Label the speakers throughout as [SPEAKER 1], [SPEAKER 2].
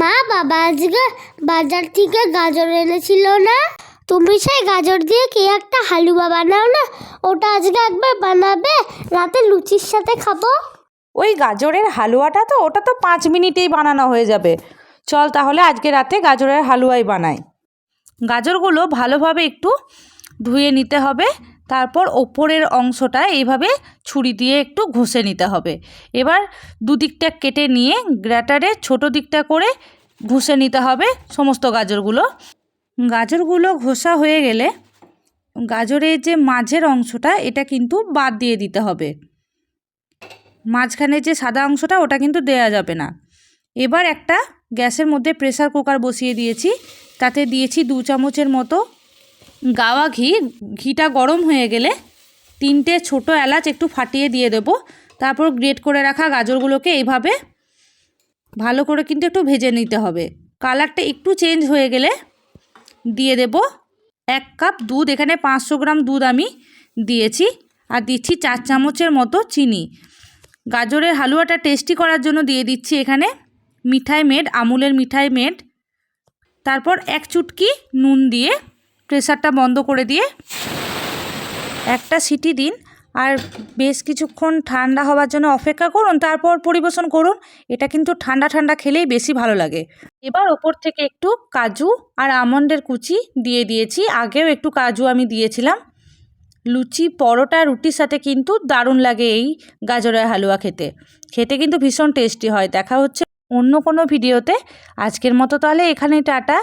[SPEAKER 1] মা, বাবা আজকে বাজার থেকে গাজর এনেছিল না? তুমি সেই গাজর দিয়ে কি একটা হালুয়া বানাও না, ওটা আজকে একবার বানাবে, রাতে লুচির সাথে খাবো।
[SPEAKER 2] ওই গাজরের হালুয়াটা তো ওটা তো 5 মিনিটেই বানানো হয়ে যাবে। চল তাহলে আজকে রাতে গাজরের হালুয়াই বানাই। গাজরগুলো ভালোভাবে একটু ধুয়ে নিতে হবে, তারপর ওপরের অংশটা এইভাবে ছুরি দিয়ে একটু ঘষে নিতে হবে। এবার দুদিকটা কেটে নিয়ে গ্রেটারে ছোট দিকটা করে ঘষে নিতে হবে সমস্ত গাজরগুলো ঘষা হয়ে গেলে গাজরের যে মাঝের অংশটা এটা কিন্তু বাদ দিয়ে দিতে হবে। মাঝখানে যে সাদা অংশটা ওটা কিন্তু দেয়া যাবে না। এবার একটা গ্যাসের মধ্যে প্রেসার কুকার বসিয়ে দিয়েছি, তাতে দিয়েছি 2 চামচের মতো গাওয়া ঘি। ঘিটা গরম হয়ে গেলে 3টে ছোটো এলাচ একটু ফাটিয়ে দিয়ে দেবো। তারপর গ্রেট করে রাখা গাজরগুলোকে এইভাবে ভালো করে কিন্তু একটু ভেজে নিতে হবে। কালারটা একটু চেঞ্জ হয়ে গেলে দিয়ে দেব 1 কাপ দুধ। এখানে 500 গ্রাম দুধ আমি দিয়েছি, আর দিচ্ছি 4 চামচের মতো চিনি। গাজরের হালুয়াটা টেস্টি করার জন্য দিয়ে দিচ্ছি এখানে মিঠাই মেড, আমুলের মিঠাই মেড। তারপর 1 চুটকি নুন দিয়ে প্রেসারটা বন্ধ করে দিয়ে একটা সিটি দিন, আর বেশ কিছুক্ষণ ঠান্ডা হওয়ার জন্য অপেক্ষা করুন, তারপর পরিবেশন করুন। এটা কিন্তু ঠান্ডা ঠান্ডা খেলেই বেশি ভালো লাগে। এবার ওপর থেকে একটু কাজু আর আমন্ডের কুচি দিয়ে দিয়েছি। আগেও একটু কাজু আমি দিয়েছিলাম। লুচি, পরোটা, রুটির সাথে কিন্তু দারুণ লাগে এই গাজরের হালুয়া খেতে। খেতে কিন্তু ভীষণ টেস্টি হয়। দেখা হচ্ছে অন্য কোনো ভিডিওতে। আজকের মতো তাহলে এখানেই টাটা।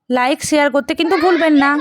[SPEAKER 2] লাইক শেয়ার করতে কিন্তু ভুলবেন না।